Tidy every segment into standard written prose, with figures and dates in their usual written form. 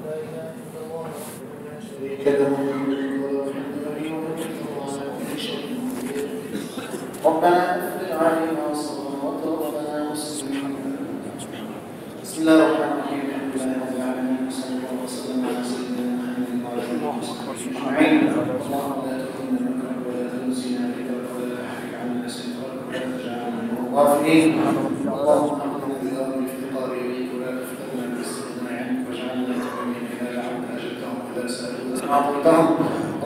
لا إله إلا الله وحده لا شريك له ربنا افرغ علينا صبرا وتوفنا مسلمين. بسم الله الرحمن الرحيم. الحمد لله رب العالمين، وصلى الله وسلم على سيدنا محمد وعلى اله وصحبه اجمعين. اللهم لا تكلنا منك ولا تنسينا بك ولا تحرك عنا سيطرك ولا تجعلنا من الغافلين. اللهم اغفر لنا بالافتقار اليك ولا تفتنا بالاستغناء عنك واجعلنا متقين اذا دعونا اجبتهم واذا سالوك اعطيتهم.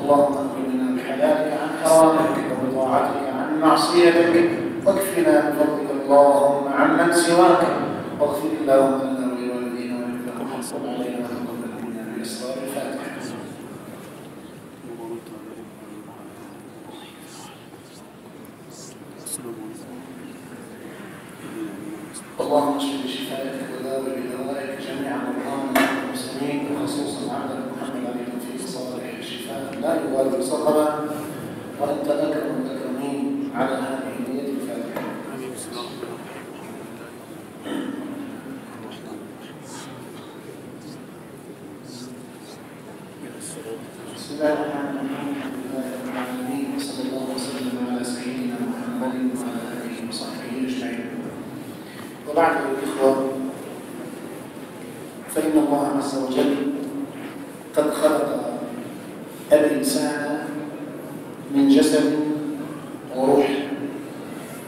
اللهم اغفرنا بحلالك عن حرامك وبطاعتك عن معصيتك، واكفنا بفضلك اللهم عمن سواك، واغفر اللهم لنا ولوالدينا ولكل من حصل علينا وتقبل منا باسرار الفاتحه. اللهم اشف بشفائك وداوي بدوائك جميع مرضانا المسلمين، وخصوصا عبدك محمد عليه توفيق صالح شفاء لا يغادر سقما، وانت اكرم الاكرمين على هذه النية الفاتحه. بسم الله الرحمن الرحيم. الحمد لله رب العالمين، وصلى الله وسلم على سيدنا محمد وعلى اله وصحبه اجمعين. وبعد الإخوة، فإن الله عز وجل قد خلق الإنسان من جسد وروح.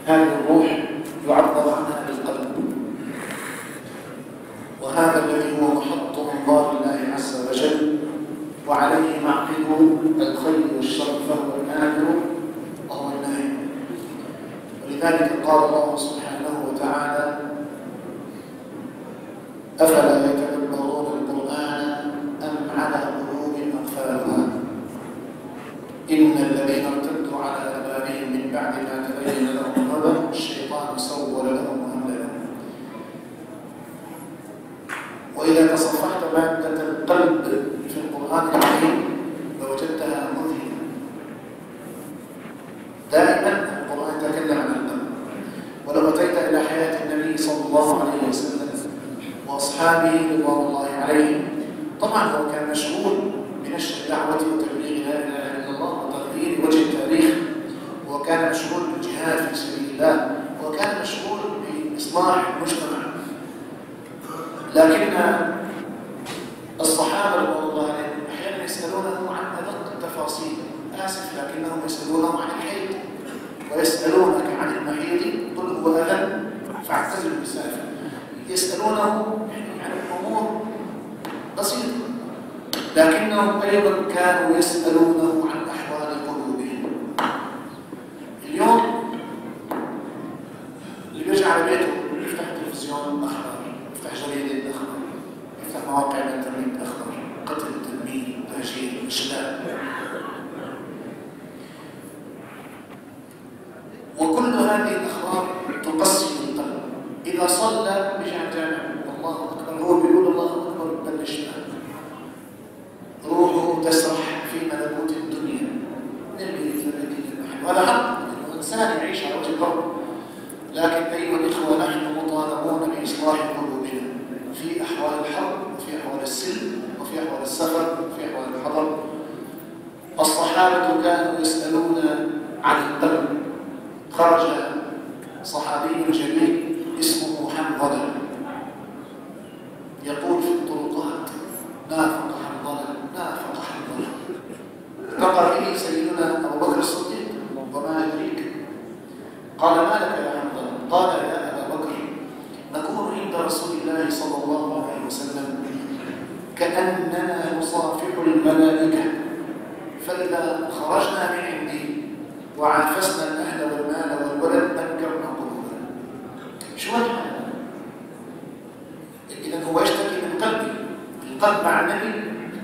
هذه الروح يعبر عنها بالقلب، وهذا الذي هو محط أنظار الله عز وجل، وعليه معقد الخير والشر، فهو الآمر وهو الناهي. ولذلك قال الله سبحانه وتعالى: أفلا يتدبرون القرآن أم على قلوب أقفالها إن الذين ارتدوا على أدبارهم من بعد ما تبين لهم الهدى الشيطان سول لهم وأملى لهم. وإذا تصفحت مادة القلب في القرآن الكريم لوجدتها مذهلة. دائما القرآن يتكلم عن القلب. ولو أتيت إلى حياة النبي صلى الله عليه وسلم وأصحابه رضوان الله عليهم، طبعا هو كان مشغول بنشر الدعوة وتبليغ لا إله إلا الله وتغيير وجه التاريخ، وكان مشغول بالجهاد في سبيل الله، وكان مشغول بإصلاح المجتمع. لكن الصحابة رضوان الله عليهم أحيانا يسألونه عن أدق التفاصيل. آسف، لكنهم يسألونه عن الحيض، ويسألونك عن المحيض قل هو أذى فاعتزلوا النساء. يسألونه عن الأمور بسيطة، لكنهم أيضا كانوا يسألونه عن أحوال قلوبهم. اليوم اللي بيرجع على بيته يفتح التلفزيون أخبار، يفتح جريدة أخبار، يفتح مواقع الإنترنت أخبار، قتل، تدمير، تهجير، إشلاء، وكل هذه الأخبار تقسم القلب. إذا صلى بيجي جامع الله أكبر، هو بيقول الله أكبر، ببلش روحه تسرح في ملكوت الدنيا من البيت للبيت للمحل. وهذا حق الإنسان يعيش على وجه الأرض. لكن أيها الإخوة، نحن مطالبون بإصلاح قلوبنا في أحوال الحرب، وفي أحوال السلم، وفي أحوال السفر، وفي أحوال الحضر. الصحابة كانوا يسألون عن القلب. خرج صحابي جليل اسمه حنظلة يقول في الطرقات: نافق حنظلة، نافق حنظلة. فقر إليه سيدنا أبو بكر الصديق: وما يدريك؟ قال: ما لك يا حنظلة؟ قال: يا أبا بكر، نكون عند رسول الله صلى الله عليه وسلم كأننا نصافح الملائكة، فإذا خرجنا من عنده وعافسنا الأهل والمال والولد أنكرنا قلوبنا. شو هذا؟ إذا هو يشتكي من قلبه. القلب مع النبي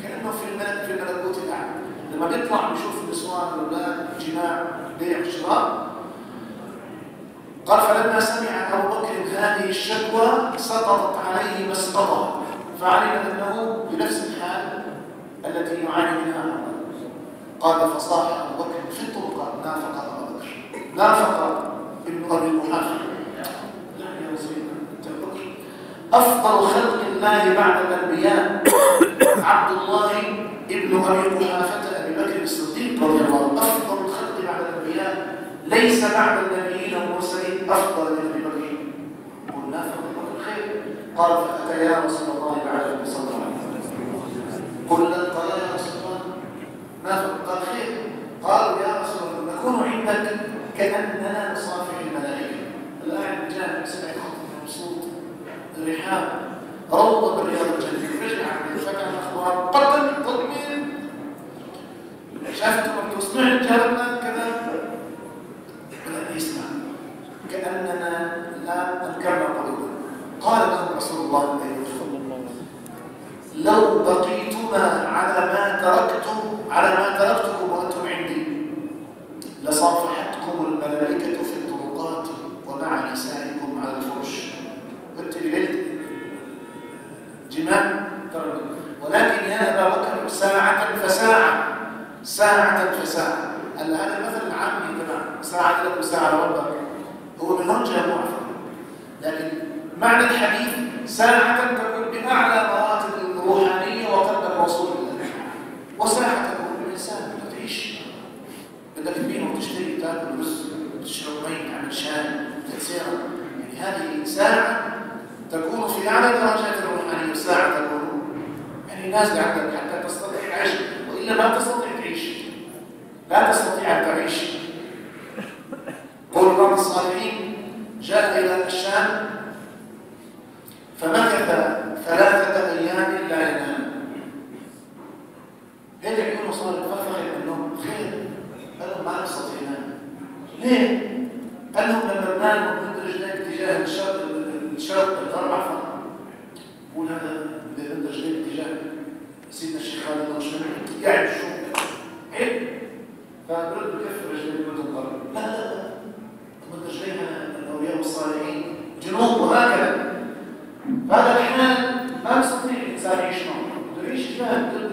كأنه في الملكوت الأعلى. لما بيطلع بيشوف النسوان والأولاد، جماع، بيع، شراء. قال: فلما سمع أبو بكر هذه الشكوى سقطت عليه مسقطة، فعلم أنه بنفس الحال التي يعاني منها. قال: فصاح أبو بكر في الطرقات: نافق أبو بكر، نافق ابن أبي محافظ. لا يا سيدنا أنت بكر أفضل خلق الله بعد الأنبياء عبد الله ابن أبي قحافة أبي بكر الصديق رضي الله عنه أفضل الخلق بعد الأنبياء، ليس بعد النبيين والمرسلين أفضل من أبي بكر. قلنا فأبو بكر خير. قال فأتى يا رسول الله بعد صلى الله عليه وسلم. قلنا قال يا رسول الله ما قال خير. قالوا يا رسول الله نكون عندك كأننا نصافح الملائكة. الآن جاء سمع خطبة مبسوط الرحاب روضة بالرياض الجنة، رجع عن فتح الأخبار قتل تطمين شافتم أنتم سمعت جارنا كذا بدأ يسمع كأننا الآن أنكرنا قلوبنا. قال لهم رسول الله عليه وسلم لو بقيتما على ما تركتكم وأنتم عندي لصافحتكم الملائكة في الطرقات ومع نسائكم على الفرش. قلت لبيت جمال ولكن يا أبا بكر ساعة فساعة هذا مثل عامي تمام، ساعة لكم ساعة ربك هو من هنجة معفى، لكن معنى الحديث ساعة تكون بأعلى مراتب الروحانية وقلب الرسول الله، وساعة تكون بالإنسان تعيش بدك تبين وتشتري تاكل رز تشرب مي تعمل شاي تتسير، يعني هذه ساعة تكون في أعلى درجات الروحانية، وساعة تكون يعني نازلة عندك حتى تستطيع العيش، وإلا ما تستطيع تعيش، لا تستطيع أن تعيش. قول بعض الصالحين جاء إلى الشام فمكث 3 أيام لا ينام. هيك يكونوا صالح ففخر منهم خير، قال لهم ما نستطيع ننام. ليه؟ قال لهم لما ننام وكنت رجليك اتجاه الشرق الغرب عفوا، قول هذا عند رجليك اتجاه سيدنا الشيخ خالد الرشمي قاعد شو حلو، فبرد بكف رجليك بدون ضرب. لا من رجلينا الأولياء والصالحين جنوب وهكذا. هذا الحال ما يستطيع الإنسان يعيش معه، بده يعيش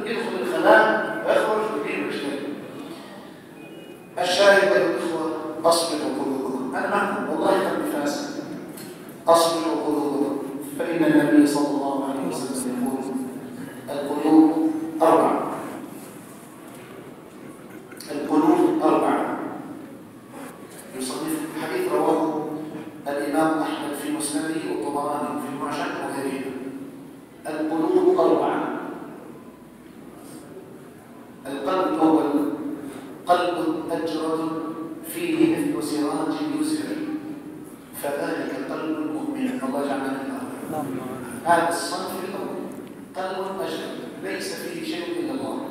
يدخل الخلاء ويخرج ويجيب رجليه. الشاهد أيها الإخوة أصبروا قلوبكم، أنا معكم والله قلبي فاسد، أصبروا قلوبكم فإن النبي صلى الله عليه وسلم يقول القلوب 4. القلوب 4 يصنف الحديث رواه الإمام أحمد في مسنده والطبراني في المعجم وغيره. القلوب 4. القلب الأول قلب أجرد فيه مثل سراج يزهر فذلك قلب المؤمن. الله جعلنا منه. هذا الصنف الأول قلب أجرد ليس فيه شيء إلا الله.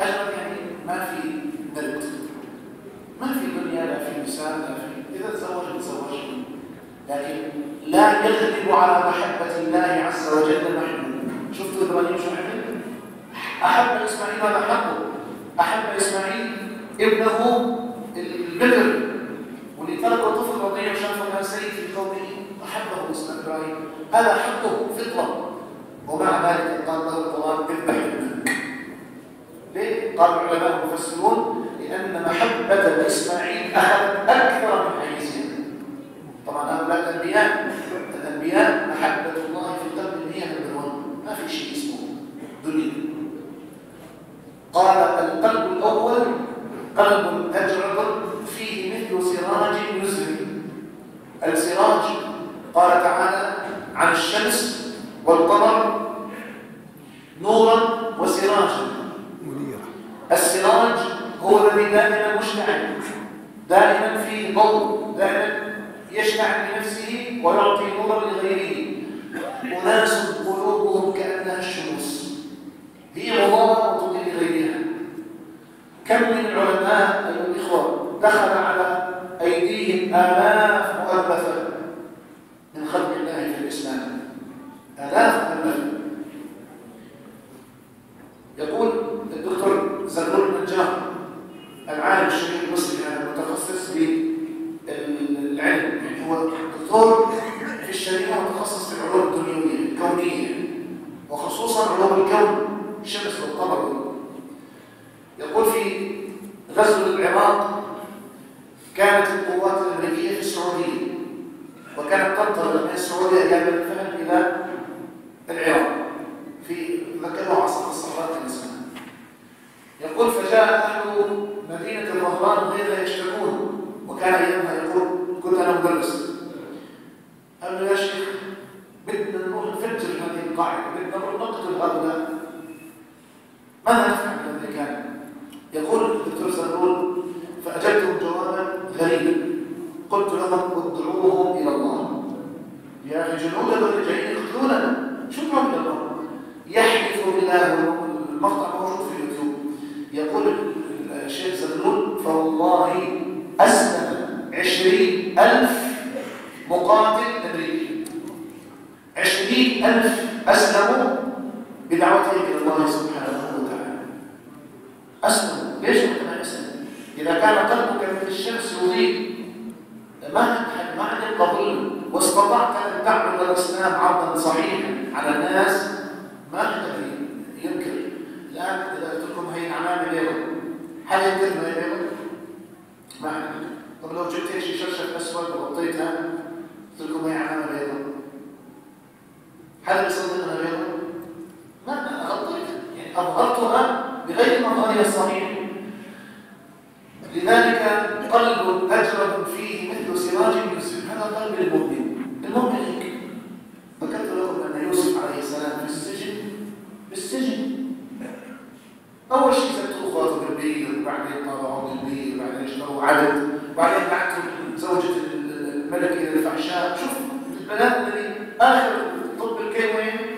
أجرد يعني ما في درد، ما في دنيا، لا في نساء، لا في إذا تزوج لكن لا يغلب على محبة الله عز وجل محبوب. شفتوا إبراهيم شو عمل؟ أحب إسماعيل هذا حقه، أحب إسماعيل ابنه البكر واللي تركه طفل رضيع وشافه كان سيد في قومه أحبه إسماعيل إبراهيم، هذا حقه فطرة. ومع ذلك قال له القرآن اذبح ابنك. ليه؟ قال العلماء المفسرون لأن محبة إسماعيل أخذت أكثر من حيزها. طبعا هؤلاء الأنبياء محبة الله في قلب هي نمبر 1، ما في شيء اسمه دنيا. قال القلب الأول قلب أجرد فيه مثل سراج يزهر. السراج قال تعالى عن الشمس والقمر نورا وسراجا. السراج هو الذي دائما مشتعل، دائما فيه ضوء، دائما يشتعل بنفسه ويعطي نورا لغيره. أناس قلوبهم كأنها الشموس، هي مضاءة وتضيء غيرها. كم من العلماء أيها الإخوة دخل على أيديهم آلاف مؤلفة من خلق الله في الإسلام، آلاف مؤلفة. يقول الدكتور زغلول النجار العالم الشهير المسلم المتخصص في العلم، يعني هو دكتور في الشريعة متخصص في العلوم الدنيوية الكونية وخصوصا علوم الكون الشمس والقمر. يقول في غزو العراق كانت القوات الأمريكية في السعودية، وكانت تنطلق من السعودية أيام الفهم إلى العراق في القاعدة نقتل هؤلاء ماذا نفعل الذي كان؟ يقول الدكتور زغلول فأجبتهم جوابا غريبا قلت لهم ادعوهم إلى الله يا أخي جنود الذين جايين يقتلوننا شكرا إلى الله يحلف بالله المقطع موجود في اليوتيوب يقول الشيخ زغلول فوالله أسلم 20,000 مقاتل أمريكي 20,000 أسلموا بدعوتهم إلى الله سبحانه وتعالى أسلموا ليش أنت ما أسلم؟ إذا كان قلبك مثل الشمس يضيء ما عندك قبول واستطعت أن تعمل الإسلام عرضا صحيحا على الناس ما حدا ينكر الآن إذا قلت لكم هي العمامة بيضاء هل ينكر ما هي بيضاء؟ ما حدا طب لو جبت شيء شرشف أسود وغطيتها قلت لكم هي عمامة بيضاء هل يصدقنا بيضاء؟ ما أنا غطيتها يعني أظهرتها بغير مظهرها الصحيح لذلك قلب أجرد فيه مثل سراج يوسف هذا قلب المؤمن هيك ذكرت لكم أن يوسف عليه السلام في السجن بالسجن أول شيء سبتوا أخواته بالبير وبعدين طلعوا بالبير وبعدين اشتروا عبد وبعدين بعتوا زوجة الملك إلى الفحشاء شوف البلاء الذي آخر طب الكي وين؟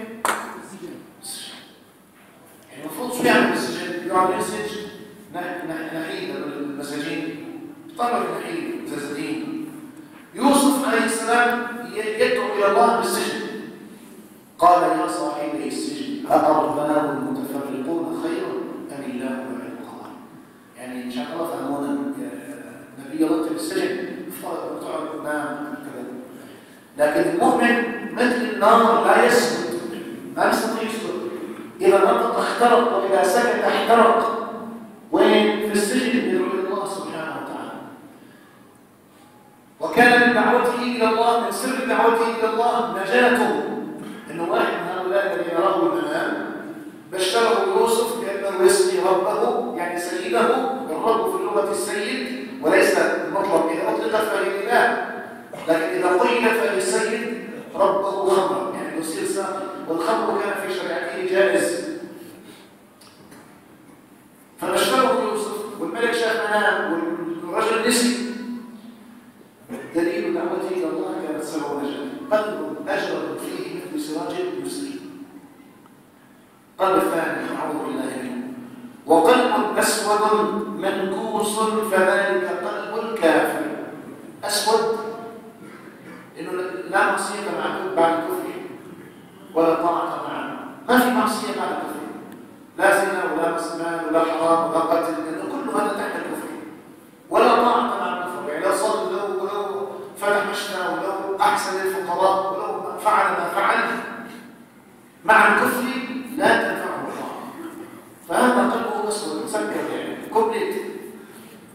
يعني المفروض شو يعمل بالسجن؟ يقعد ينسج نحيد المساجين طلب نحيد زازدين يوسف عليه السلام يدعو إلى الله بالسجن قال يا صاحبي السجن أأرباب متفرقون خير أم الله مع القرآن يعني إن شاء الله فهمونا نبي الله في السجن تقعد نام كذا لكن المؤمن مثل النار لا يسكت ما يستطيع يسكت إذا نطق اخترق وإذا سكت احترق وين في السجن يدعو إلى الله سبحانه وتعالى وكان من دعوته إلى الله من سر دعوته إلى الله نجاته إنه واحد من هؤلاء الذي يراه المنام بشره يوسف بأنه يسقي ربه يعني سيده الرب في اللغة السيد وليس المطلب إذا أطلق فللإله لكن إذا قيل فللسيد ربه خمرا يعني يصير ساقي والخمر كان في شريعته جائز فبشره يوسف والملك شاف منام والرجل نسي دليل دعوته إلى الله كانت سبب نجاة قلب أجرد فيه مثل سراج يسري قلب الثاني أعوذ بالله منه وقلب أسود منكوس فذلك قلب الكافر أسود إنه لا معصية معه بعد الكفر ولا طاعة معه ما في معصية بعد الكفر لا زنا ولا مسمان ولا حرام ولا قتل لأنه كل هذا تحت الكفر ولا طاعة مع الكفر يعني لو صلى ولو فتح مشتى ولو أحسن للفقراء ولو فعل ما فعل مع الكفر لا تنفعه الطاعة فهذا قلبه أسود مسكر يعني كبلت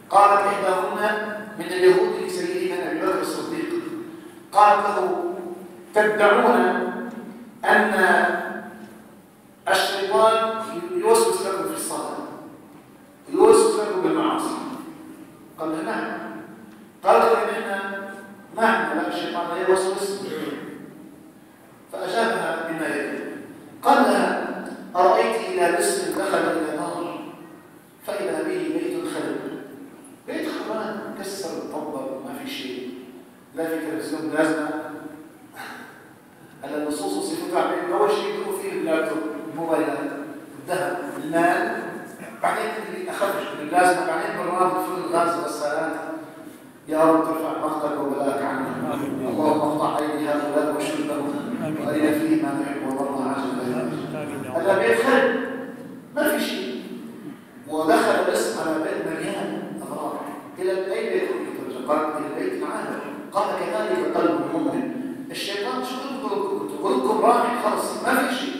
قالت إحداهن من اليهود لسيدنا أبي بكر الصديق قالت له تدعون أن الشيطان يوسوس لكم في الصلاة يوسوس لكم بالمعاصي قال لها نعم قالت له إننا ما عندنا لا الشيطان لا يوسوس فأجابها بما يلي قال لها أرأيت إلى بسم دخل إلى نار فإذا به بيت خرب بيت خربان كسر طبق ما في شيء لا في تلفزيون لازمة النصوص صفتها عن أول شيء يكون فيه اللابتوب الموبايلات الذهب المال بعدين أخرج من اللازمة بعدين برنامج فل الغاز والغسالات يا رب ترفع مقتك وبلاك عنهم اللهم اقطع أيدي هؤلاء وشلهم وأرنا فيه ما نحب والله عجل هذا بيت خير ما في شيء ودخل الاسم على بيت مليان أغراض إلى أي بيت قال إلى البيت معانا قال كذلك قلب المؤمن الشيطان شو قلوبكم راحت خلص ما في شيء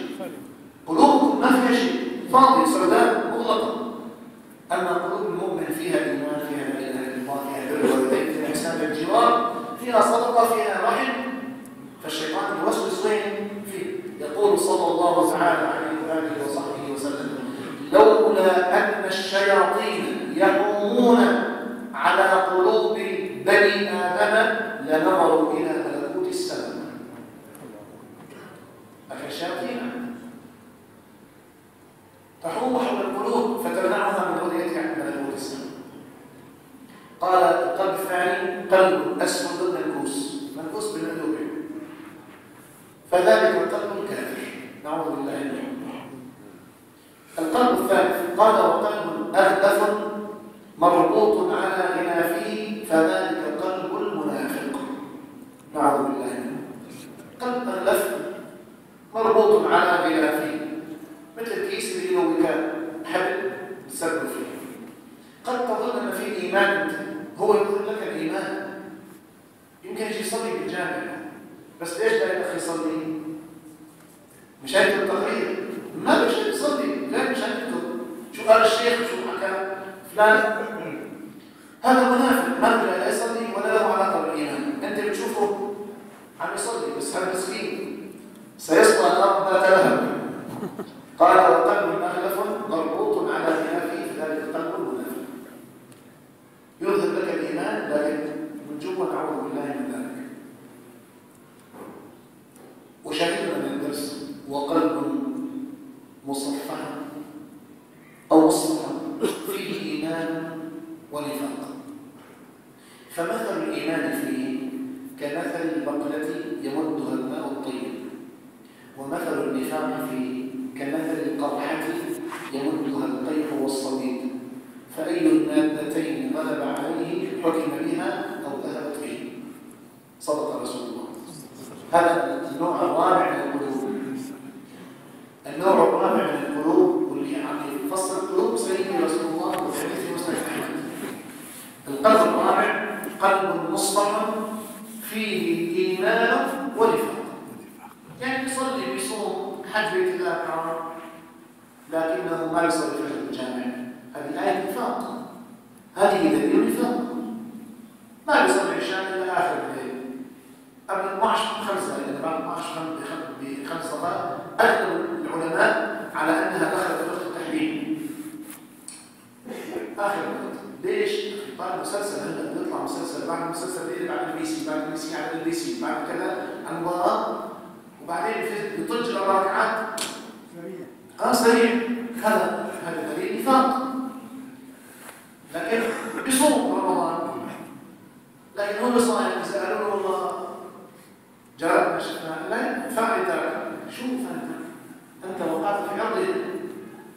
قلوبكم ما فيها شيء فاضي سوداء مغلقة أما قلوب المؤمن فيها إيمان فيها لا إله إلا الله فيها بر والدين فيها إحسان بالجوار فيها صدقة فيها رحم فالشيطان يوسوس وين فيه يقول صلى الله تعالى عليه وآله وصحبه وسلم لولا أن الشياطين يحومون على قلوب بني آدم لنظروا إلى ملكوت السماء الشياطين تحوم حول القلوب فتمنعها من رؤية ملكوت السماء. قال القلب الثاني قلب أسود منكوس بالقلوب، فذلك القلب الكافر، نعوذ بالله منه. القلب الثالث قال وقلب أهدف مربوط على غنافه، فذلك قلب المنافق، نعوذ بالله منه. قلب أهدف مربوط على غنافه، مثل الكيس اللي له وكاء حبل تسبب فيه. قد تظن ان في ايمان، هو يقول لك الايمان يمكن يجي يصلي بالجامع، بس ليش لا الاخ يصلي؟ مشان التقرير، ما مشان يصلي، لا مشان يكتب شو قال الشيخ شو حكى فلان. هذا منافق، ما لا يصلي ولا له علاقه بالايمان. انت بتشوفه عم يصلي بس هذا مسكين سيصلى الارض ذات لهب. قال وقلب أغلف مربوط على غنافه، فذلك قلب المنافق، يظهر لك الإيمان لكن من جوا نعوذ بالله من ذلك. وشاهدنا من الدرس وقلب مصفح أو مصفح فيه إيمان ونفاق، فمثل الإيمان فيه كمثل البقلة يمدها الماء الطيب، ومثل النفاق فيه كمثل القرحة يمدها القيح والصديد، فأي المادتين غلب عليه حكم بها أو ذهبت به. صدق رسول الله. هذا النوع الرابع من القلوب. النوع الرابع من القلوب واللي عم يفصل القلوب سيدنا رسول الله وحديث مسلم أحمد. القلب الرابع قلب مصطفى فيه إيمان ونفاق، يعني بيصلي بيصوم حج بيت الله الحرام لكنه ما يصلي في الجامع، هذه آية نفاق، هذه دليل نفاق. ما بيصلي عشاء إلا آخر الليل قبل 12 5 لأن بعد 12 ب5 دقائق أغلب العلماء على أنها دخلت في وقت التحريم آخر الوقت. ليش؟ بعد مسلسل هلا بيطلع مسلسل، بعد المسلسل بيقلب على البي سي، بعد البي سي على البي سي، بعد كذا عن مباراة، وبعدين بيطج الركعات سريع. هذا دليل نفاق. لكن بيصوم رمضان، لكن هو صايم يسألون والله جربنا شفنا لا فائدة، شو فائدة؟ أنت وقعت في أرضه،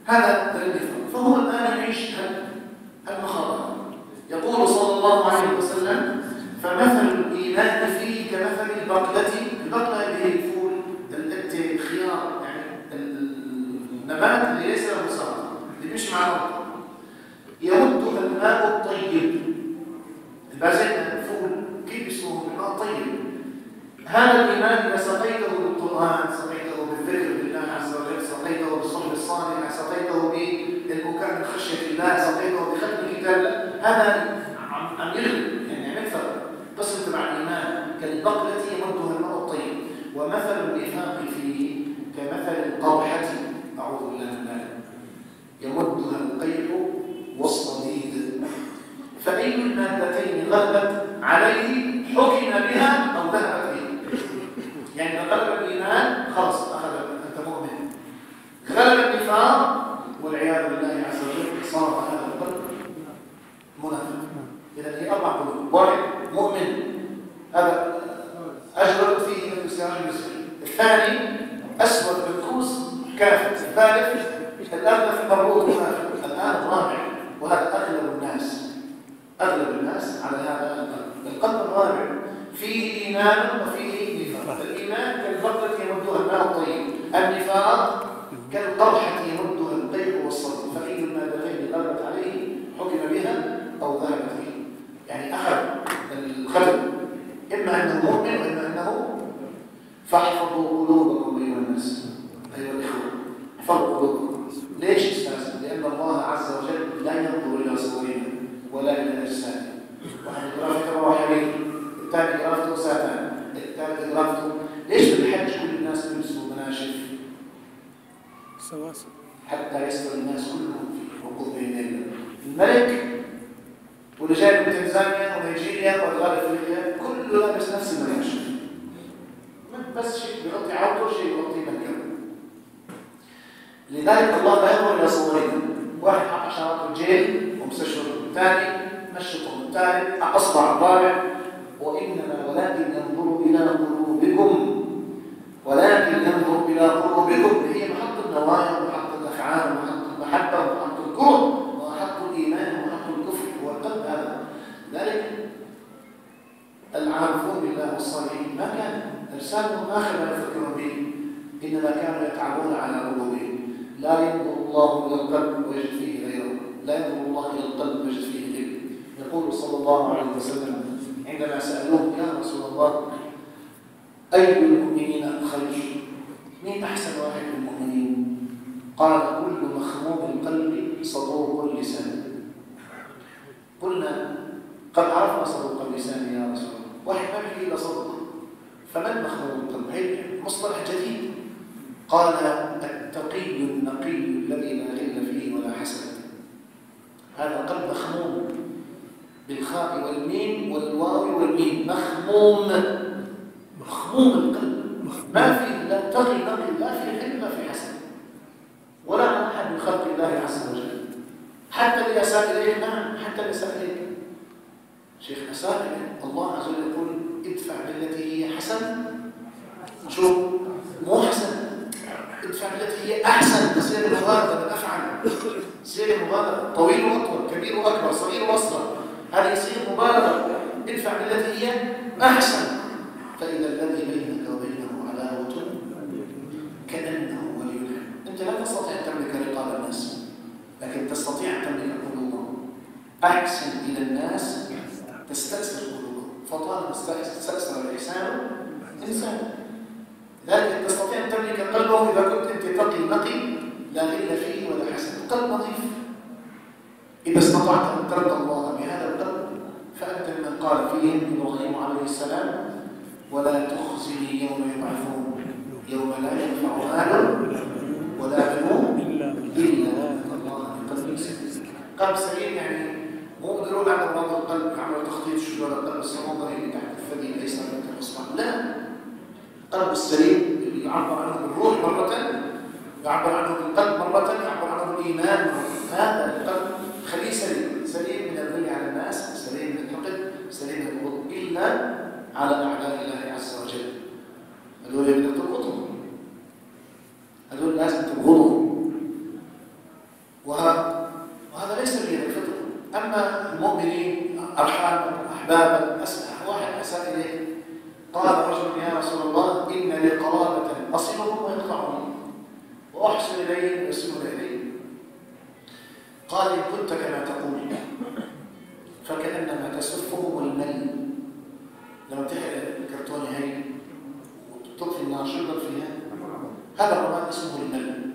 هذا دليل نفاق. فهو الآن يعيش المخاطر. يقول صلى الله عليه وسلم فمثل الإيمان فيه كمثل البقلة اللي هي الفول الخيار، يعني النبات اللي ليس له مسار اللي مش مع الأرض، يمدها الماء الطيب. البازلنا الفول كيف يسموه بالماء الطيب؟ هذا الإيمان إذا سقيته بالقرآن، سقيته بالذكر بالله عز وجل، سقيته بالصبر الصالح، سقيته بالبكاء من خشية الله، سقيته بختم كتاب، هذا عم يغلب، يعني عم يكثر. بس انت مع الإيمان كالبقلة يمدها الماء الطيب. ومثل النفاق فيه كمثل القرحة، أعوذ بالله من ذلك، يمدها القيح والصديد، فأي المادتين غلبت عليه حكم بها أو ذهبت به. يعني غلب الإيمان خلاص أنت مؤمن، غلب النفاق والعياذ بالله عز وجل صار هذا القلب منافق. إذا هي 4 قلوب. واحد مؤمن، هذا أجرد فيه مثل سراج المسلم. الثاني أسود منكوس كافر. الثالث الأغلب مربوط منافق. الآن الرابع، وهذا أغلب الناس على هذا القلب الرابع، فيه إيمان وفيه نفاق. الإيمان كالبقلة يمدها الماء الطيب، النفاق كالقرحة يمدها القيح والصدر، فأي المادتين غلبت عليه حكم بها أو ذهبت به. يعني أخذ الختم، إما أنه مؤمن وإما أنه فاحفظوا قلوبكم أيها الناس، أيها الإخوة، احفظوا قلوبكم. ليش استاذن؟ لأن الله عز وجل لا ينظر إلى صورنا ولا إلى أجسادنا. واحد جرافته روحانية، الثاني جرافته ساتان، الثالث جرافته. ليش بالحج كل الناس بيلبسوا مناشف؟ سواسي حتى يستوي الناس كلهم في وقوف بين يديه. الملك واللي جاي من تنزانيا ونيجيريا والغرب افريقيا كله لابس نفس المناشف، بس شيء بيغطي عورته، شيء بيغطي منكبه. لذلك الله لا ينظر إلى صورنا، واحد حط عشرات الجيل ومستشفى الثاني نشطهم الثالث أصبع الرابع، وإنما ولكن ينظر إلى قلوبكم، ولكن ينظر إلى قلوبكم، هي محط النوايا ومحط الأفعال ومحط المحبة ومحط الكره ومحط الإيمان ومحط الكفر هو القلب هذا. ذلك العارفون بالله والصالحين ما كان إرسالهم آخر ما يفكرون به، إنما كانوا يتعبون على قلوبهم. لا ينظر الله إلى القلب ويجد فيه غيره، لا ينظر الله إلى القلب ويجد فيه غيره. يقول صلى الله عليه وسلم عندما سألوه يا رسول الله أي المؤمنين خير؟ مين أحسن واحد من المؤمنين؟ قال كل مخموم القلب صدوق اللسان. قلنا قد عرفنا صدوق اللسان يا رسول الله، واحد ما بيحكي إلا صدق، فمن مخموم القلب؟ هي مصطلح جديد. قال التقي النقي الذي لا غل فيه ولا حسد. هذا قلب مخموم بالخاء والميم والواو والميم، مخموم، مخموم القلب، ما في لا تقي نقي، لا في حلم، لا في حسد، ولا أحد من خلق الله عز وجل. حتى اللي أساء إليك، نعم حتى اللي أساء إليك شيخ أساء إليك، الله عز وجل يقول ادفع بالتي هي حسن، شوف مو حسن، ادفع بالتي هي أحسن، تصير مبالغة بالأفعال، تصير مبالغة، طويل وأطول، كبير وأكبر، صغير وأصغر، هذا يصير مبالغة. ادفع بالتي هي أحسن، فإذا الذي بينك وبينه عداوة كأنه ولي حميم. أنت لا تستطيع أن تملك رقاب الناس، لكن تستطيع أن تملك قلوبهم. أحسن إلى الناس تستأثر قلوبهم، فطالما استأثر الإحسان إنسان. لكن تستطيع أن تملك قلبه إذا كنت أنت تقي نقي لا غل فيه ولا حسد، قلب نظيف. إذا استطعت أن ترضى الله بهذا القلب فأنت من قال فيهم إبراهيم عليه السلام ولا تخزني يوم يبعثون يوم لا ينفع مال ولا بنون إلا من الله بقلب سليم. قلب سليم يعني مو بدلون على أمراض القلب عمل تخطيط شجرة القلب السموم اللي تحت الثدي ليس من الإصبع، لا، قلب السليم اللي يعبر عنه بالروح مرة، يعبر عنه بالقلب مرة، يعبر عنه بالإيمان. هذا القلب خليه سليم، سليم من الغل على الناس، سليم من الحقد، سليم من البغض، إلا على أعداء الله عز وجل. هذول بدك تبغضهم، هذول لازم تبغضهم، وهذا ليس من الفطر. أما المؤمنين أرحام أحبابا، واحد أساء إليك قال رجل يا رسول الله إن لي قرابة أصلهم ويقطعوني وأحسن إليهم ويسلون إليهم. قال إن كنت كما تقول فكأنما تسفهم المل. لما تحرق الكرتونة هي وتطفي النار شو يضل فيها؟ هذا الرماد اسمه المل.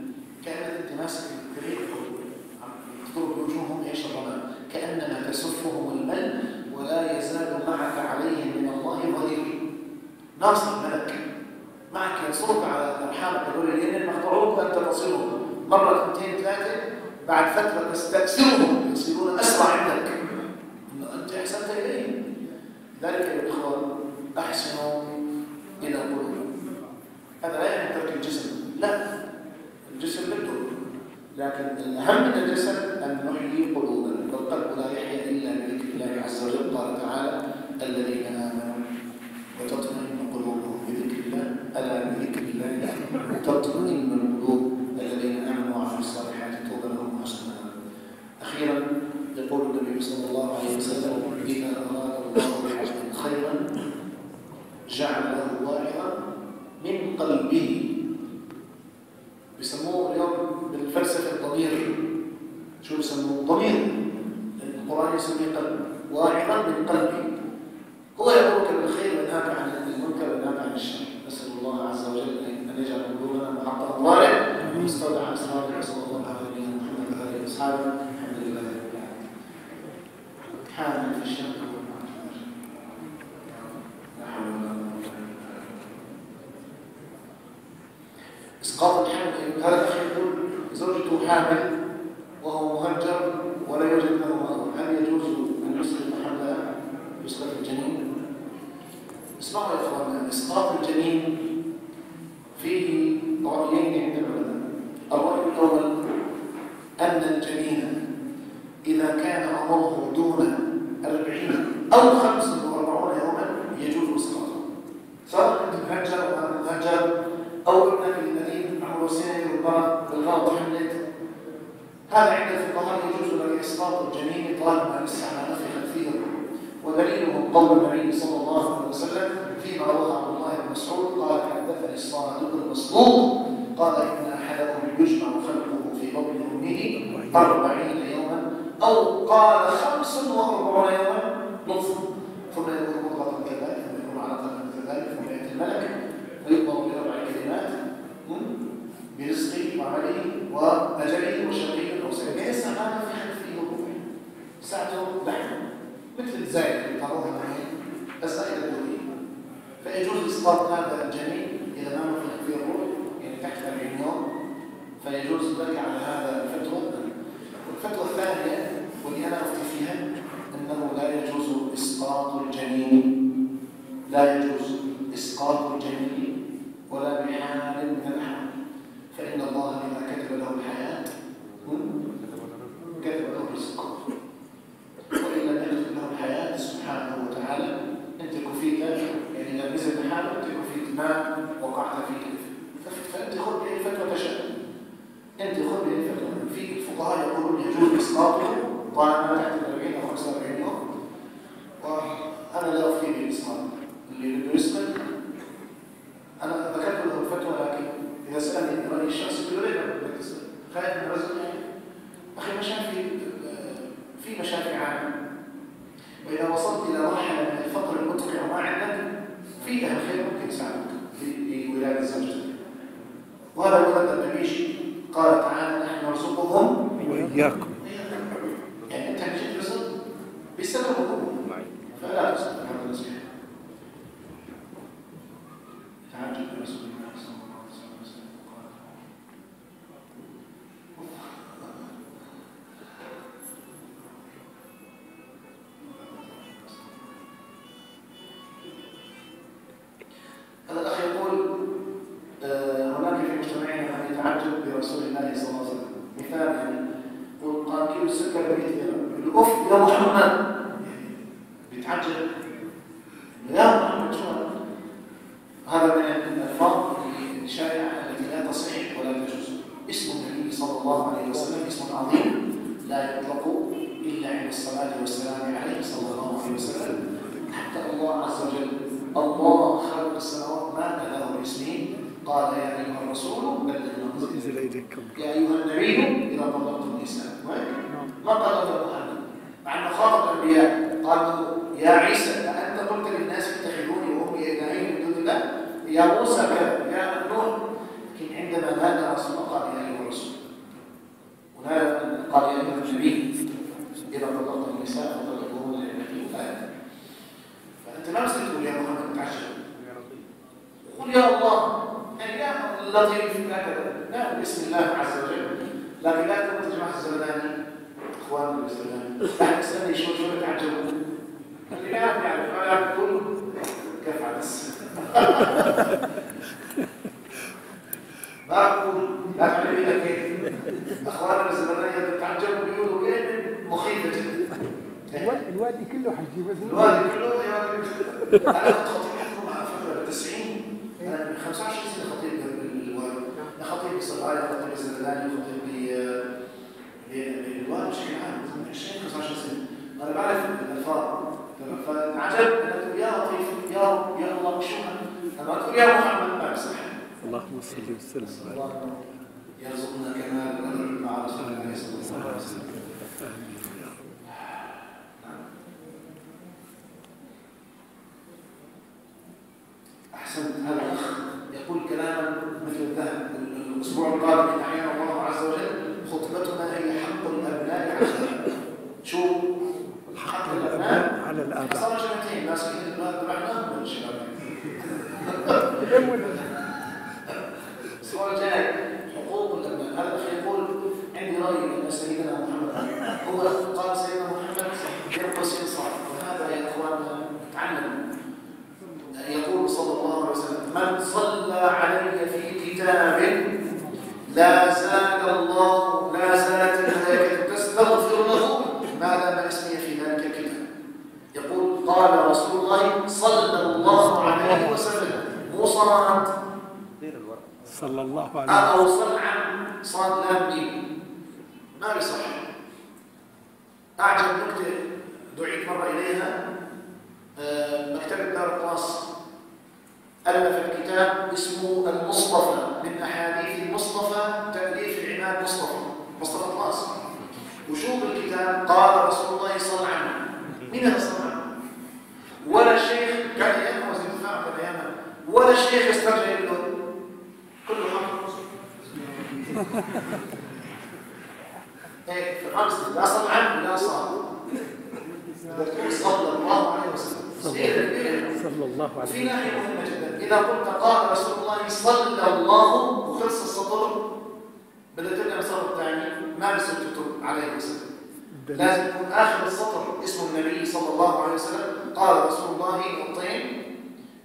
كأنك أنت ماسك الكريم تضرب بوجوههم ايش الرماد، كأنما تسفهم المل ولا يزال معك عليهم من الله ظهير. ناصر ملك معك ينصرك على أرحامك هذول لأن مقطعوك وأنت تصلهم مرة 2 3 بعد فترة تستأثرهم يصيرون أسرع عندك إنه أنت أحسنت إليهم. ذلك يا إخوان أحسنوا إلى قلوبهم. هذا لا يعني ترك الجسم، لا، الجسم بده، لكن الأهم من الجسد أن نحيي قلوبنا، والقلب لا يحيا إلا بذكر الله عز وجل. قال تعالى الذين آمنوا وتطمئن قلوبهم بذكر الله، ألا بذكر الله تطمئن القلوب. الذين آمنوا وعملوا الصالحات طوبى لهم وحسن مآب. أخيرا يقول النبي صلى الله عليه وسلم إذا أراد الله بعبد خيرا جعل له واعظا من قلبه. بيسموه اليوم بالفلسفة الضمير. شو بيسموه؟ ضمير. القرآن يسميه قلب، واعظا من قلبه. هو يأمرك بالخير وينهاك عن المنكر وينهاك عن الشر. نسأل الله عز وجل أن يجعل قلوبنا محطة ضارع ويستودع أسرارنا. صلى الله عليه محمد وآله وأصحابه. الحمد لله رب العالمين. حامل في الشرق والمعجم. لا حول ولا قوة إلا بالله. إسقاط الحمل. هذا الأخ يقول زوجته حامل وهو مهجر ولا يوجد له مأوى، هل يجوز أن يسقط حملها؟ يسقط الجنين؟ اسمعوا يا إخواننا، إسقاط الجنين فيه رأيين عند العلماء. الرأي الأول أو ابنك الذي معه سنة بالغلط حملت، هذا عند الفقهاء يجوز لك إسقاط الجنين طالما لسه ما نفخت فيه الروح. ودليله قول النبي صلى الله عليه وسلم فيما روى عبد الله بن مسعود قال حدثني الصامت بن مسعود قال إن أحدكم يجمع خلقه في بطن أمه 40 يوما أو قال 45 يوما نطفة ثم يكون مضغة كذلك ثم يكون علقة كذلك ثم يأتي الملك ويؤمر ب4 كلمات برزقه وعمله وأجله وشقيه أو سعيد. ليس هذا في حد فيه الروح ساعته لحم مثل الزايد اللي تروها معي الزائد الدولي، فيجوز إسقاط هذا الجنين إذا ما نفخ فيه الروح يعني تحت 40 يوم، فيجوز لك على هذا الفتوى. والفتوى الثانية واللي أنا أفتي فيها أنه لا يجوز إسقاط الجنين، لا يجوز إسقاط الجنين ولا بحال من الأحوال، فإن الله إذا كتب له الحياة كتب له الرزق، وإن لم يكتب له الحياة سبحانه وتعالى أنت كفيت، يعني إذا نزل بحاله أنت كفيت ما وقعت فيه، فأنت خذ بأي فتوى تشاء، أنت خذ بأي فتوى. في الفقهاء يقولون يجوز إسقاطه طالما تحت 40 أو 45 يوم، وأنا لا أفتي بالإسقاط. اللي بده يسقط أنا ذكرت له الفتوى، لكن إذا سألني رأي الشخص يقول لي بدك تسأل خايف من رزق أخي مشاكل، في مشاكل عامة، وإذا وصلت إلى مرحلة من الفقر المدقع وما عندك في أهل خير ممكن يساعدك في ولادة زوجتك. وهذا الولد لما يجي قال تعالى نحن نرزقهم وإياكم، يعني أنت جيت رزق بسببهم فلا تسأل هذا الرزق. تعجب برسول الله صلى الله عليه وسلم قال هذا الأخ يقول هناك في مجتمعنا من يتعجب برسول الله صلى الله عليه وسلم. مثال يعني يقول قال كيلو السكر ب100 درهم، يقول أوف يا محمد، بيتعجب يا محمد شو هذا من الألفاظ الشائعة التي لا تصح ولا تجوز. اسم النبي صلى الله عليه وسلم اسم عظيم لا يطلق إلا عند الصلاة والسلام عليه صلى الله عليه وسلم. حتى الله عز وجل الله خلق السماوات ما ناداه باسمه، قال يا أيها الرسول بلغ ما أنزل إليك، يا أيها النبي إذا طلقتم النساء، ما قال له محمد مع أنه خاطب الأنبياء قال يا عيسى أأنت قلت للناس اتخذوني وأمي إلهين من دون الله، يا موسى كذا، يا نوح. لكن عندما نادى رسول الله قال يا أيها الرسول، قال يا أيها النبي إذا طلقتم النساء فطلقوهن لعدتهن الآية. فأنت ما تقول يا محمد تعجب، قل يا الله، يعني يا لطيف هكذا، لا باسم الله عز وجل. لكن لا تكون تجمع الزمداني اخواننا الزمداني لا تسالني شو تعجبوا، اللي ما يعرف ما يعرف كله كيف عبس ما اقول لا تعلمي لك كيف اخواننا الزمداني تعجبوا بيقولوا ايه مخيفه جدا. الوادي كله حجي بس الوادي كله يا انا كنت خطيب حكم مع فتره 90 انا من 25 سنه خطيب بالوادي، خطيب بصلاحي، خطيب بالزمداني، خطيب بالوادي بشكل عام 20 25 سنه. انا بعرف الالفاظ، فعجب انا يا لطيف يا الله شو لما تقول يا محمد ما بصح. اللهم صل وسلم الله يرزقنا كمال الأدب مع رسول الله صلى الله عليه وسلم. آمين يا رب. أحسنت. هذا الأخ يقول كلاما مثل الذهب. الأسبوع القادم إن أحيانا الله عز وجل خطبتنا هي حق الأبناء على الآباء. شو حق الأبناء على الآباء؟ صار جمعتين ماسكين الأبناء تبعنا والشباب. السؤال جاي حقوق الأبناء. هذا الأخ يقول عندي رأي أن سيدنا محمد هو قال سيدنا محمد يرقص ينصار، وهذا يا إخواننا تعلم. يقول صلى الله عليه وسلم من صلى علي في كتاب لا زالت الملائكة تستغفر له ما دام اسمي في ذلك الكتاب. يقول قال رسول الله صلى الله عليه وسلم مو صلاة صلى الله عليه وسلم. أو صنعا صاد لام ميم، ما بيصح. أعجب نكتة دعيت مرة إليها، مكتبة دار القاص ألف كتاب اسمه المصطفى من أحاديث المصطفى، تأليف العماد مصطفى القاص. وشوف الكتاب قال رسول الله صلى الله عليه وسلم. مين هذا صلى الله عليه وسلم؟ ولا شيخ كان أيامها وزير الدفاع كان أيامها، ولا شيخ يسترجع له كله حق. ايه في الرقص لا صلى عنه ولا صلى. صلى الله عليه وسلم. صلى الله عليه في ناحية مهمة جدا، إذا قلت قال رسول الله صلى الله وخلص السطر بدأت تبدأ السطر الثاني ما بيصير تكتب عليه وسلم. لازم يكون آخر السطر اسم النبي صلى الله عليه وسلم، قال رسول الله نقطتين،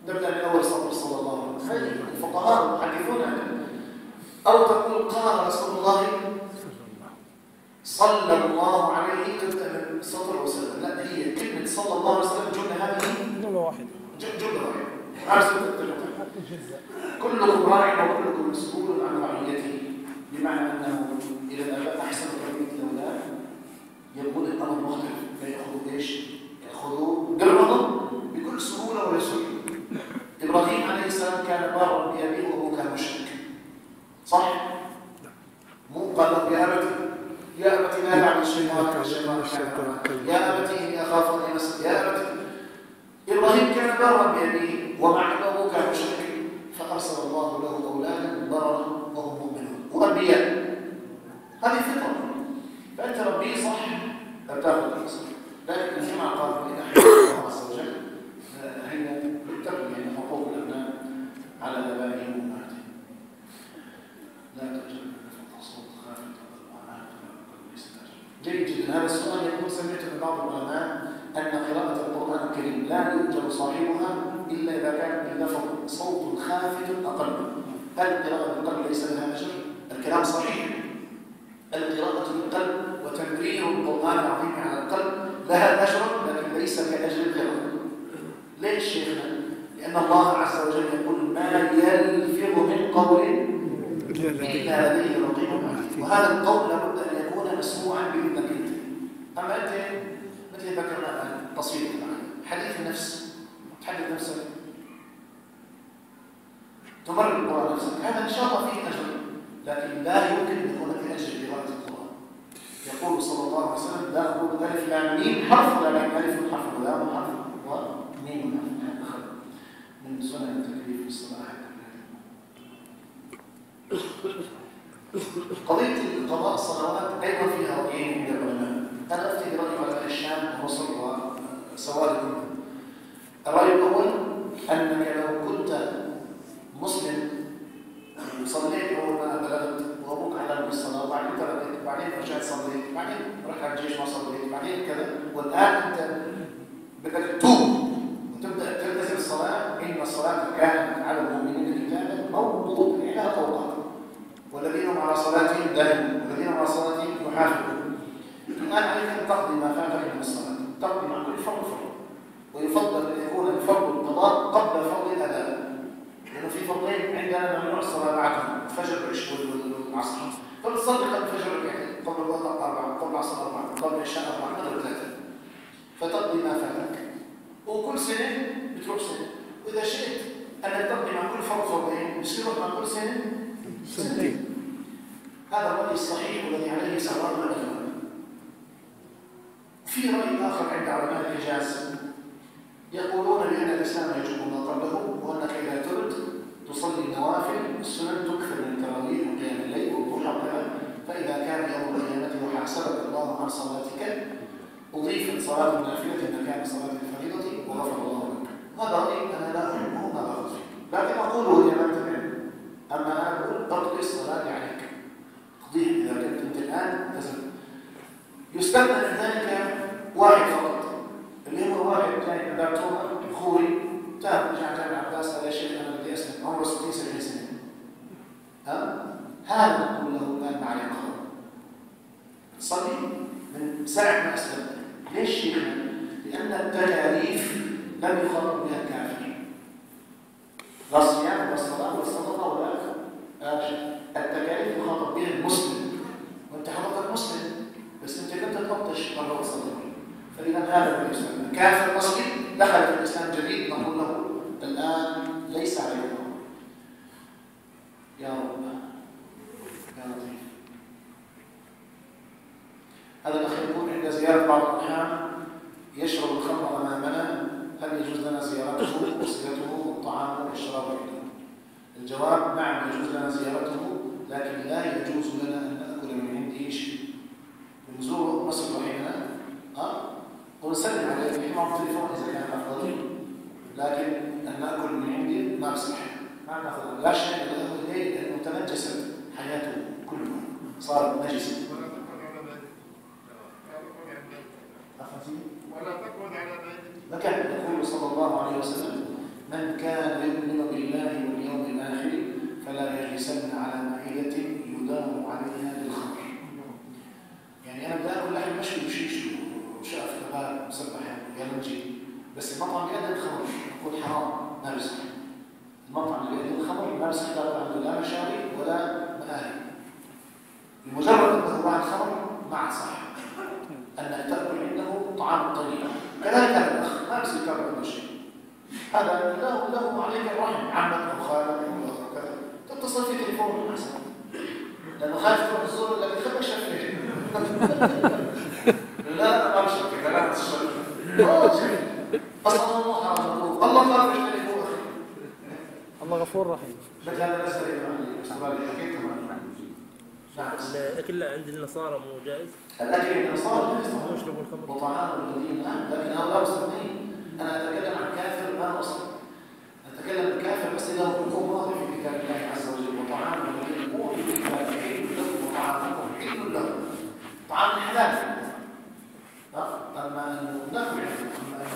تبدأ من أول سطر صلى الله عليه وسلم. الفقهاء المحدثون أو تقول قال رسول الله صلى الله عليه، تبدأ من سطر وسلم. لا، هي كلمة صلى الله عليه وسلم جملة هذه جملة واحدة. جملة واحدة. كلكم راع وكلكم مسؤول عن رعيته، بمعنى أنه إذا الآباء أحسنوا تربية الأولاد يقول الأمر مختلف، لا يأخذوا إيش؟ يأخذوا درهم بكل سهولة ويسر. إبراهيم عليه السلام كان بارا بأبيه وأبوه كان مشرك، صح؟ مو قال يا أبت لا تعبد الشيطان يا أبت إني أخاف أن يمسك يا أبت. إبراهيم كان بارا بأبيه ومع أبوه كان مشرك، فأرسل الله له أولادا برا وهم مؤمنون وأنبياء. هذه فطرة، فأنت ربيه صح تاخذ الإنسان. لكن كما قال إن أحد الله عز وجل هي بالتقوى، يعني حقوق الأبناء على آبائهم وأمهاتهم. لا تجعل فوق صوت خافت جيد جدا. هذا السؤال يقول سمعت من بعض العلماء أن قراءة القرآن الكريم لا يؤجر صاحبها إلا إذا كان باللفظ صوت خافت أقل. هل القراءة بالقلب ليس لها أجر؟ الكلام صحيح، القراءة بالقلب وتمرير القرآن العظيم على القلب لها أجر، لكن ليس كأجر القراءة. ليش شيخنا؟ لأن الله عز وجل يقول ما يلفظ من قول إلا لديه رقيب عتيد، وهذا القول لابد أن يكون مسموعا بإذنك أنت. أما أنت مثل ذكرنا الآن تصوير حديث النفس، تحدث نفسك، تمرر القرآن نفسك، هذا إن شاء الله فيه أجر، لكن لا يمكن أن يكون في أجر قراءة القرآن. يقول صلى الله عليه وسلم لا أقول ألف لام ميم حرف، لا ألف حرف ولام حرف وميم حرف، من سنن التكليف في الصلاة. قضية قضاء الصلوات أيضا فيها رأيين عند العلماء. أنا أفتي برأي علماء الشام ومصر وسواد الأمة. الرأي الأول أنك لو كنت مسلم صليت أول ما بلغت وأبوك علم بالصلاة وبعدين تركت، بعدين رجعت صليت، بعدين رحت على الجيش ما صليت، بعدين كذا، والآن أنت بدك تتوب وتبدأ تلتزم الصلاة، إن الصلاة كانت على المؤمنين كتابا موقوتا إلى أوقات، والذين هم على صلاتهم دائما والذين هم على صلاتهم يحافظون. الآن عليك أن تقضي ما فاتك من الصلاة، تقضي مع كل فرض فرض، ويفضل أن يكون الفرض القضاء قبل فرض الأداء، لأنه في فرضين عندنا ممنوع الصلاة بعدهم، الفجر والعشاء والعصر، فبتصلي قبل الفجر يعني قبل الوضوء 4، قبل العصر 4، قبل العشاء 4، قبل 3، فتقضي ما فاتك. وكل سنة بتروح سنة، وإذا شئت أنك تقضي مع كل فرض فرضين، بصير مع كل سنة سنتين. هذا الرأي الصحيح والذي عليه سواء العلماء. في رأي آخر عند علماء الحجاز يقولون بأن الإسلام يجب ما قبله، وأنك إذا ترد تصلي النوافل والسنن تكثر من التراويح وقيام الليل والضحى وكذا، فإذا كان يوم القيامة وحاسبك الله عن صلاتك أضيفت صلاة النافلة مكان صلاة الفريضة وغفر الله لك. هذا رأي أنا لا أحبه ما بغض فيه، لكن أقوله لمن تبعني. أما أنا أقول أقضي الصلاة عليك، قضيها إذا كنت أنت الآن تزل. يستثنى من ذلك واحد فقط، اللي هو واحد كان دكتور خوري تاب رجع جامع عباس قال يا شيخ أنا بدي أسلم، عمره 60 سنة. هذا نقول له الآن عليه قرار صلي من ساعة ما أسلم. ليش شيخنا؟ لأن التكاليف لم يخرج بها الكافر، لا الصيام ولا الصلاة ولا الصدقة ولا هذا الإسلام. كافر أصلي دخل في الإسلام جديد نقول له الآن ليس عليه الأمر. يا رب يا لطيف. هذا الأخ يقول عند زيارة بعض الأرحام يشرب الخمر أمامنا، هل يجوز لنا زيارته وصلته والطعام والشراب عنده؟ الجواب نعم يجوز لنا زيارته، لكن لا يجوز لنا أن نأكل من عنده شيء. بنزوره نصل رحمنا ونسلم عليه بحمام التليفون إذا كان أفضل، لكن أن نأكل من عنده ما بصح، ما نأخذ لا شيء نأخذ إليه لأنه تنجست حياته كلها صارت نجسة. ولا تقعد على بيته. لكن يقول صلى الله عليه وسلم من كان يؤمن بالله واليوم الآخر فلا يجلسن على مائدة يدام عليها بالخمر. يعني أنا بدي أكل لحم مشوي وشيش وشقف كبار مسبح يعني يلنجي، بس المطعم بيقدم خمر يقول حرام ما بيصح. المطعم اللي بيقدم خمر ما بيصح عنده لا مشاوي ولا مآري. بمجرد أنه بعد خمر ما عاد صح أنك تأكل عنده طعام طيب. كذلك الأخ ما بصير يكرر عنده شيء، هذا له عليك الرحم، عمك أو خالك أو كذا تتصل في تليفون أحسن، لأنه خايف تروح الزور لكن خلك شفيت. لا ما بشرك كلام الشرك أصلا الله حرام الله خاف يشتري أخي. الله غفور رحيم. لكن هذا ليس لي حكيت الأكل عند النصارى مو جائز؟ الأكل عند النصارى مو يشربون الخمر؟ وطعام الذين لكن هؤلاء مسلمين. أنا أتكلم عن كافر ما أصلا، أتكلم عن كافر بس إذا هو واضح في كتاب الله عز وجل. وطعام الذين مو في كتاب حل لهم وطعامهم حل لهم، طعام الحلال. أما أنه ناكل أنه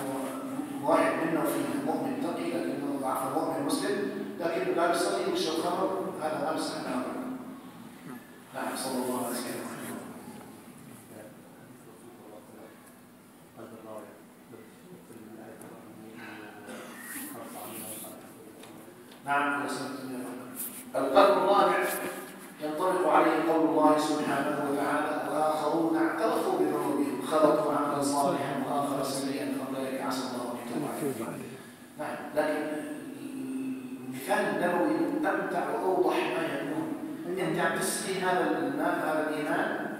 واحد منا فيه مؤمن تقي لكنه ضعف مؤمن مسلم لكن لا يصلي ويشرب خمر، هذا لا يصح. نعم صلى الله عليه وسلم. نعم القلب الرابع ينطبق عليه قول الله سبحانه وتعالى وآخرون اعترفوا بذنوبهم خلقوا عملا صالحا وآخر سيئا فأولئك عسى الله أن يتوب عليهم. نعم لكن المثال النبوي أمتع وأوضح ما يكون. أنت عم تسقي هذا الماء هذا الإيمان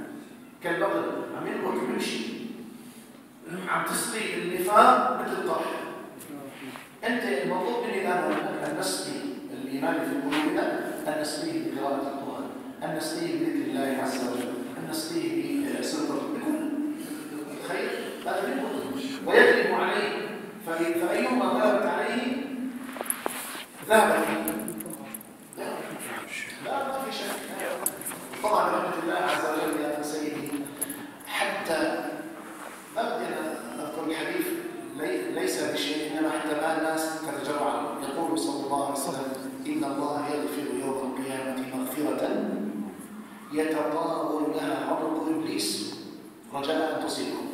كالبقر عم ينبت ويمشي، عم تسقي النفاق مثل طرح. أنت المطلوب مني الآن أن نسقي الإيمان في قلوبنا، أن نسقيه بقراءة القرآن، أن نسقيه بذكر الله عز وجل، أن نسقيه بسلطة بكل الخير هذا منه ويغلب عليه. فأيهما غلبت عليه ذهب فيه. لا ما في شك. طبعا رحمة الله عز وجل يا سيدي حتى ما بدي أذكر الحديث ليس بشيء إنما حتى ما الناس تتجرع. يقول صلى الله عليه وسلم إن الله يغفر يوم القيامة مغفرة يتطاول لها عنق إبليس رجاء أن تصيبه.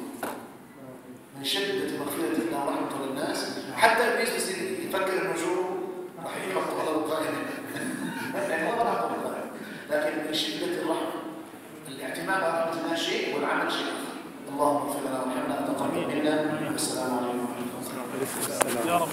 من شدة مغفرة الله ورحمته للناس حتى إبليس يفكر إنه شو راح يحط على القائمة لكن من شدة الرحمة الاعتماد على رحمة الله شيء والعمل شيء آخر. اللهم اغفر لنا وارحمنا وتقبل منا. والسلام عليكم ورحمة الله وبركاته. يا رب.